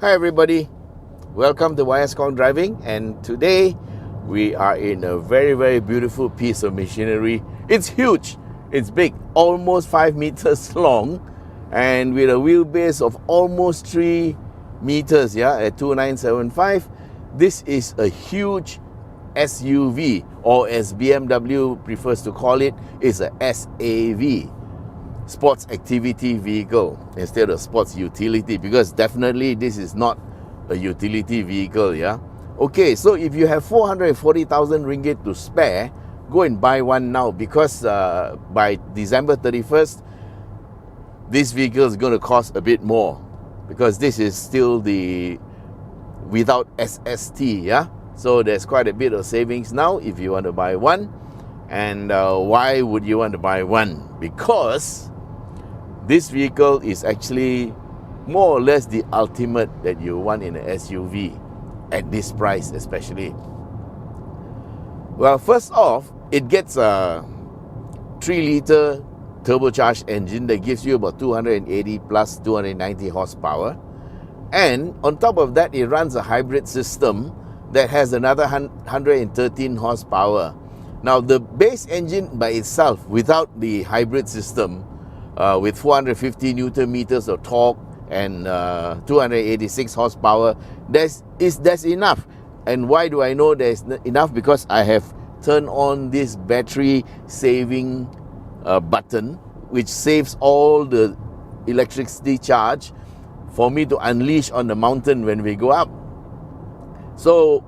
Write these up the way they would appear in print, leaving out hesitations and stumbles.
Hi everybody, welcome to Khong Driving, and today we are in a very beautiful piece of machinery. It's huge, it's big, almost 5 meters long, and with a wheelbase of almost 3 meters, at 2975. This is a huge SUV, or as BMW prefers to call it, is a SAV, sports activity vehicle, instead of sports utility, because definitely this is not a utility vehicle. Okay, so if you have 440,000 ringgit to spare, go and buy one now, because by December 31st this vehicle is going to cost a bit more, because this is still the without SST. So there's quite a bit of savings now if you want to buy one. And why would you want to buy one? Because this vehicle is actually more or less the ultimate that you want in an SUV at this price especially. Well, first off, it gets a 3-litre turbocharged engine that gives you about 280 plus 290 horsepower. And on top of that, it runs a hybrid system that has another 113 horsepower. Now, the base engine by itself, without the hybrid system, with 450 Newton meters of torque and 286 horsepower, that's enough. And why do I know there's enough? Because I have turned on this battery saving button, which saves all the electricity charge for me to unleash on the mountain when we go up. So,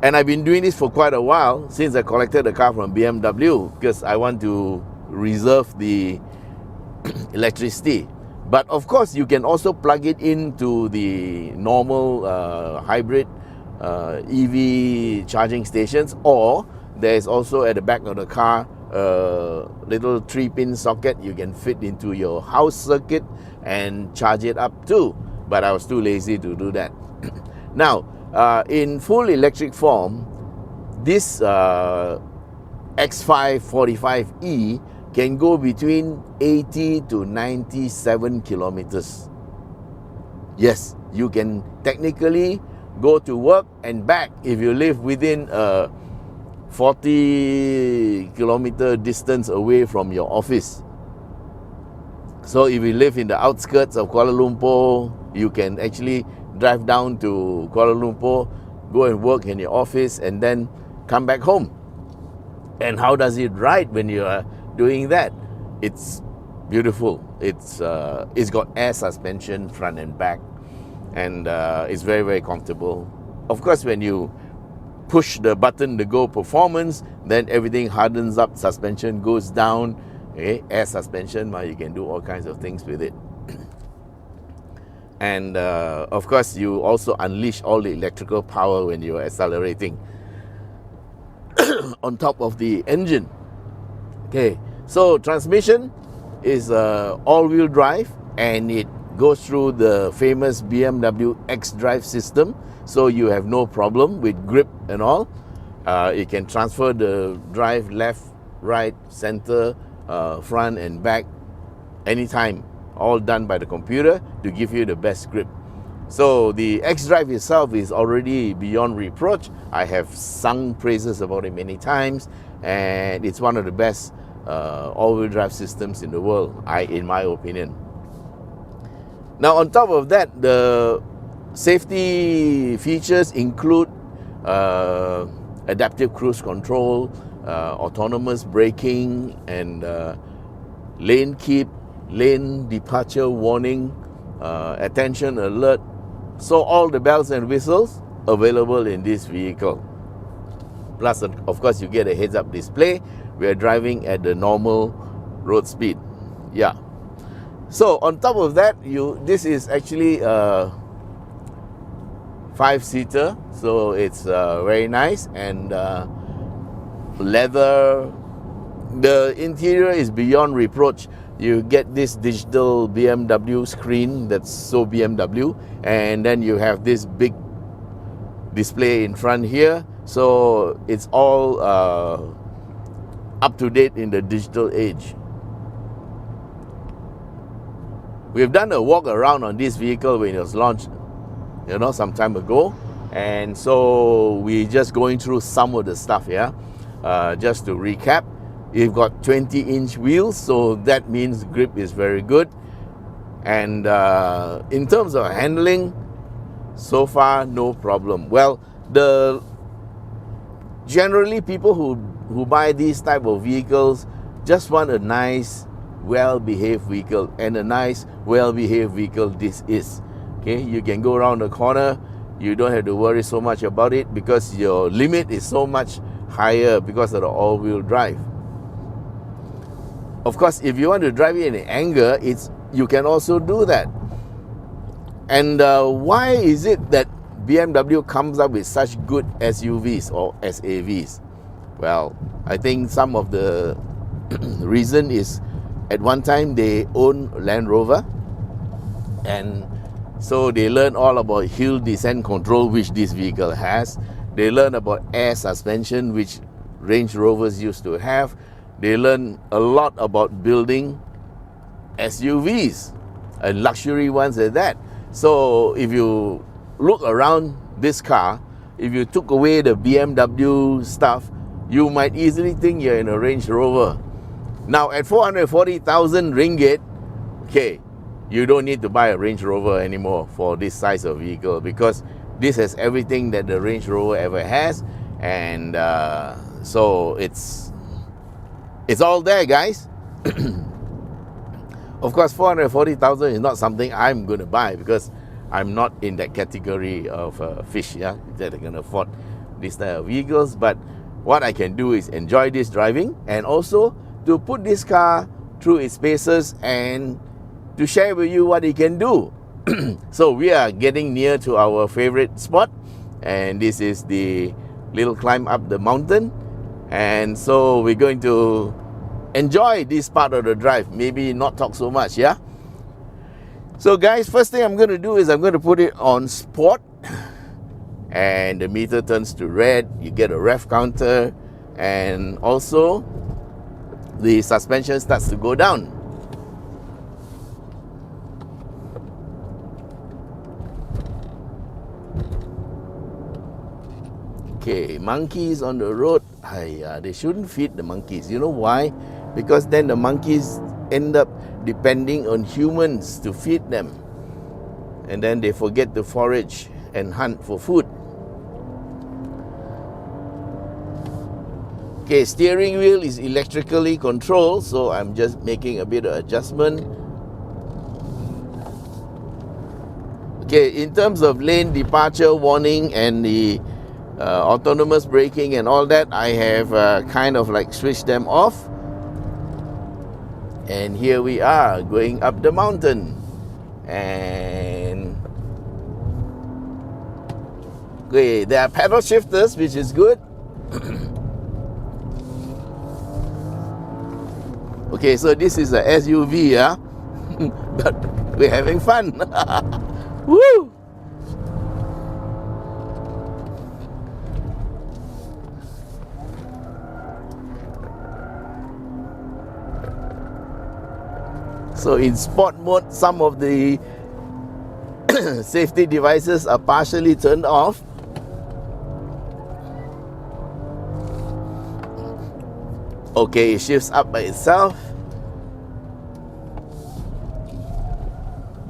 and I've been doing this for quite a while, since I collected the car from BMW, because I want to reserve the electricity. But of course, you can also plug it into the normal hybrid EV charging stations, or there's also at the back of the car a little 3-pin socket you can fit into your house circuit and charge it up too. But I was too lazy to do that. Now, in full electric form, this X5 45E can go between 80 to 97 kilometers. Yes, you can technically go to work and back if you live within a 40 kilometer distance away from your office. So if you live in the outskirts of Kuala Lumpur, you can actually drive down to Kuala Lumpur, go and work in your office, and then come back home. And how does it ride when you are doing that? It's beautiful. It's got air suspension front and back, and it's very comfortable. Of course, when you push the button to go performance, then everything hardens up, suspension goes down. Air suspension, you can do all kinds of things with it. And of course, you also unleash all the electrical power when you're accelerating on top of the engine. Okay, so transmission is all-wheel drive, and it goes through the famous BMW X drive system, so you have no problem with grip and all. You can transfer the drive left, right, center, front and back anytime, all done by the computer to give you the best grip. So the X drive itself is already beyond reproach. I have sung praises about it many times, and it's one of the best all-wheel drive systems in the world, in my opinion. Now, on top of that, the safety features include adaptive cruise control, autonomous braking, and lane keep, lane departure warning, attention alert. So all the bells and whistles available in this vehicle. Plus, of course, you get a heads-up display. We are driving at the normal road speed. So on top of that, this is actually a 5-seater, so it's very nice, and leather. The interior is beyond reproach. You get this digital BMW screen that's so BMW, and then you have this big display in front here, so it's all up to date in the digital age. We've done a walk around on this vehicle when it was launched, you know, some time ago. And so we're just going through some of the stuff here. Just to recap, you've got 20-inch wheels, so that means grip is very good. And in terms of handling, so far no problem. Well, generally people who buy these type of vehicles just want a nice, well-behaved vehicle, and a nice, well-behaved vehicle this is. Okay, you can go around the corner, you don't have to worry so much about it because your limit is so much higher because of the all-wheel drive. Of course, if you want to drive it in anger, you can also do that. And why is it that BMW comes up with such good SUVs or SAVs? Well, I think some of the reason is at one time they owned Land Rover, and so they learn all about hill descent control, which this vehicle has. They learn about air suspension, which Range Rovers used to have. They learn a lot about building SUVs, and luxury ones at that. So if you look around this car, if you took away the BMW stuff, you might easily think you're in a Range Rover. Now at 440,000 ringgit, okay, you don't need to buy a Range Rover anymore for this size of vehicle, because this has everything that the Range Rover ever has, and so it's all there, guys. Of course, 440,000 is not something I'm going to buy, because I'm not in that category of fish, yeah, that can afford this type of vehicles. But what I can do is enjoy this driving, and also to put this car through its paces and to share with you what it can do. So we are getting near to our favorite spot, and this is the little climb up the mountain. And so we're going to enjoy this part of the drive, maybe not talk so much, yeah? So guys, first thing I'm going to do is I'm going to put it on sport, and the meter turns to red. You get a rev counter, and also the suspension starts to go down. Okay, monkeys on the road. They shouldn't feed the monkeys. You know why? Because then the monkeys end up depending on humans to feed them, and then they forget to forage and hunt for food. Okay, steering wheel is electrically controlled, so I'm just making a bit of adjustment. Okay, in terms of lane departure warning and the autonomous braking and all that, I have kind of like switched them off. And here we are going up the mountain, and okay, there are pedal shifters, which is good. Okay, so this is a SUV, yeah, but we're having fun. Woo! So in sport mode, some of the safety devices are partially turned off. Okay, it shifts up by itself.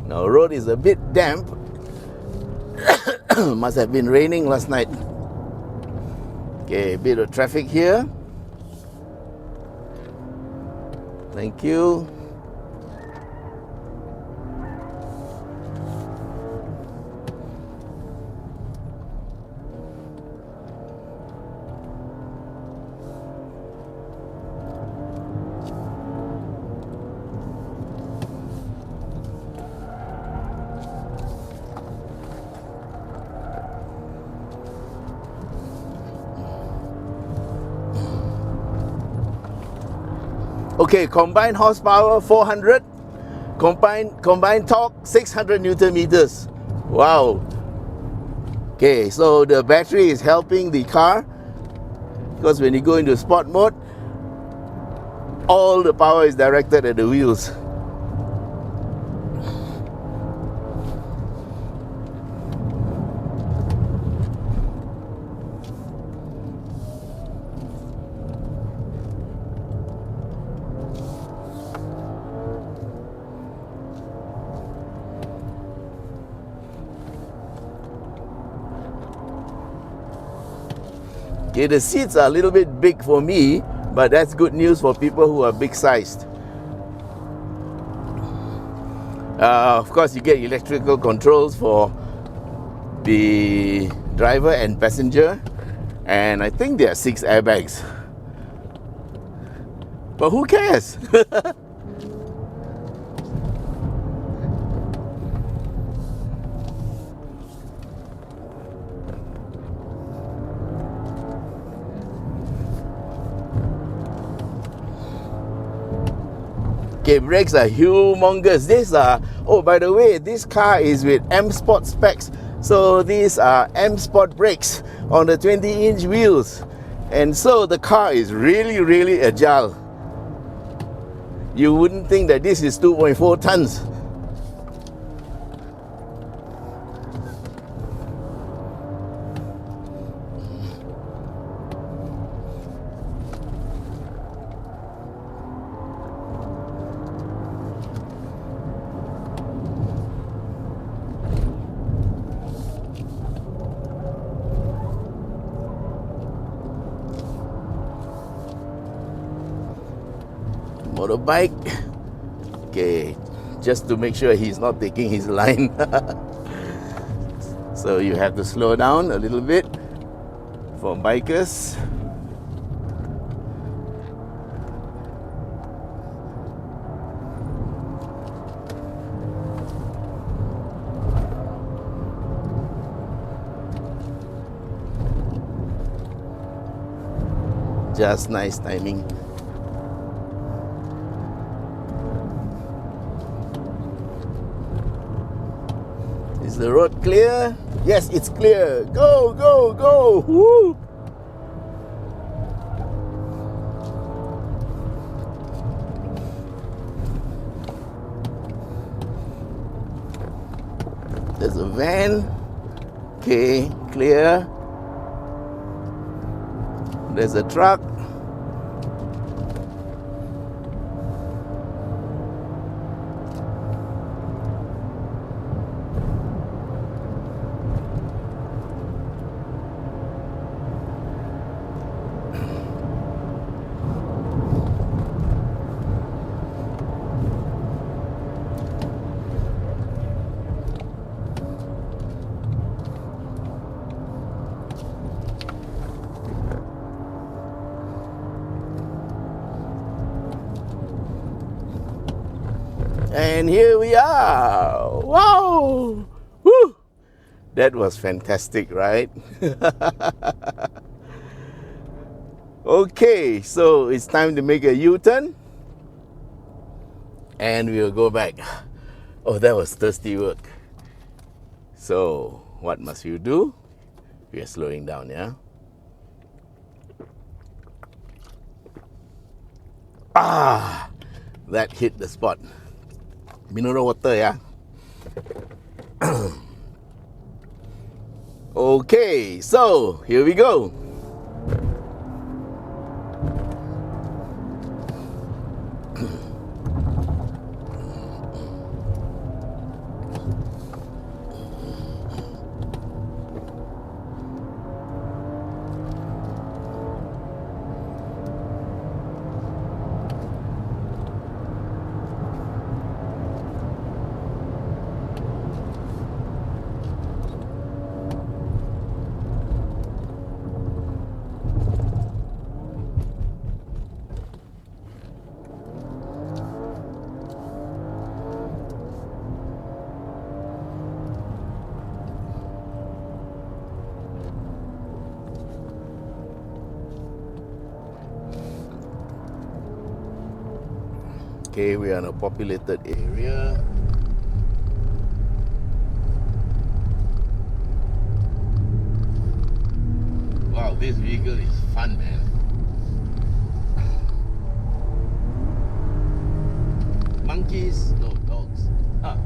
Now, road is a bit damp. Must have been raining last night. Okay, a bit of traffic here. Thank you. Okay, combined horsepower 400, combined torque 600 Newton meters. Wow. Okay, so the battery is helping the car, because when you go into sport mode, all the power is directed at the wheels. Okay, the seats are a little bit big for me, but that's good news for people who are big sized. Of course, you get electrical controls for the driver and passenger, and I think there are 6 airbags. But who cares? Okay, brakes are humongous. These are, oh, by the way, this car is with M Sport specs. So these are M Sport brakes on the 20-inch wheels. And so the car is really, really agile. You wouldn't think that this is 2.4 tons. Motorbike. Okay, just to make sure he's not taking his line. So you have to slow down a little bit for bikers. Just nice timing. Is the road clear? Yes, it's clear. Go, go, go! Woo! There's a van. Okay, clear. There's a truck. And here we are. Wow! Woo! That was fantastic, right? Okay, so it's time to make a U-turn. And we'll go back. Oh, that was thirsty work. So, what must you do? We are slowing down, yeah? Ah! That hit the spot. Mineral water, yeah? Okay, so here we go. Okay, we are in a populated area. Wow, this vehicle is fun, man. Monkeys, no dogs. Ah.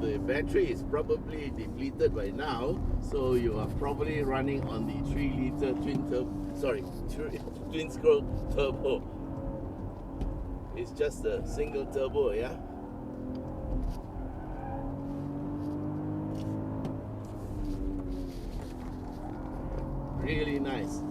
the battery is probably depleted by now, so you are probably running on the 3-liter twin scroll turbo. It's just a single turbo, yeah. Really nice.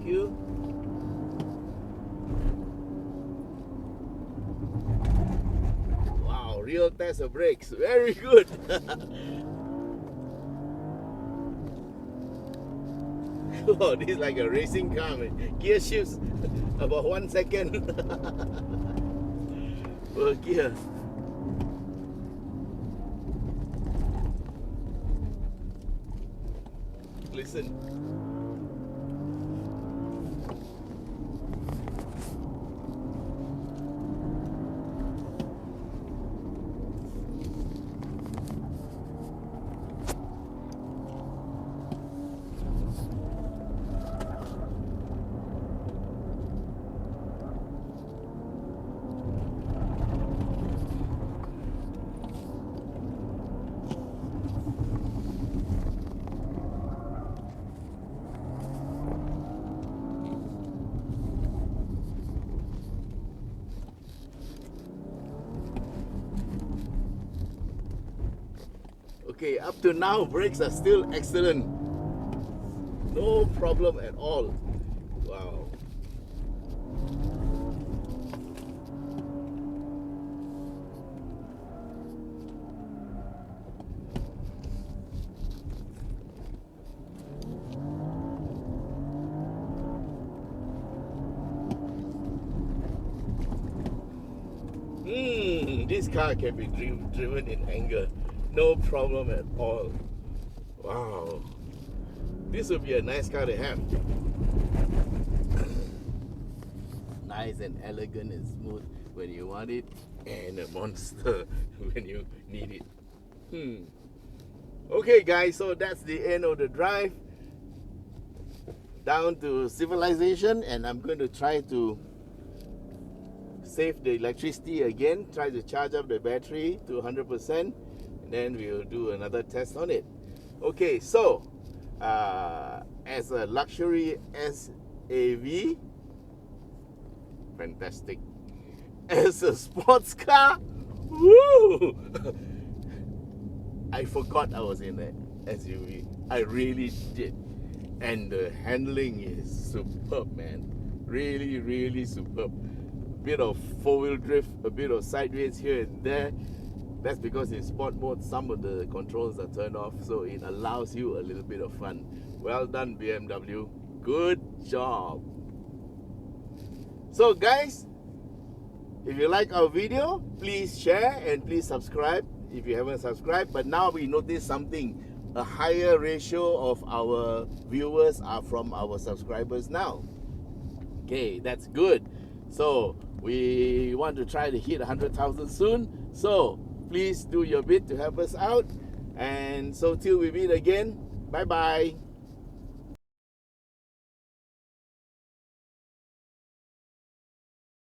You. Wow, real test of brakes. Very good. Oh, this is like a racing car, man. Gear shifts about 1 second per gear. Listen. Okay, up to now, brakes are still excellent. No problem at all. Wow. This car can be driven in anger. No problem at all. Wow. This would be a nice car to have. Nice and elegant and smooth when you want it, and a monster when you need it. Okay guys, so that's the end of the drive down to civilization, and I'm going to try to save the electricity again, try to charge up the battery to 100%. Then we'll do another test on it. Okay, so as a luxury SAV, fantastic. As a sports car, woo! I forgot I was in an SUV. I really did. And the handling is superb, man. Really, really superb. A bit of four-wheel drift, a bit of sideways here and there. That's because in sport mode, some of the controls are turned off, so it allows you a little bit of fun. Well done, BMW. Good job. So guys, If you like our video, please share and please subscribe if you haven't subscribed. But now we notice something. A higher ratio of our viewers are from our subscribers now. Okay, that's good. So we want to try to hit 100,000 soon. So please do your bit to help us out. And so till we meet again, bye bye.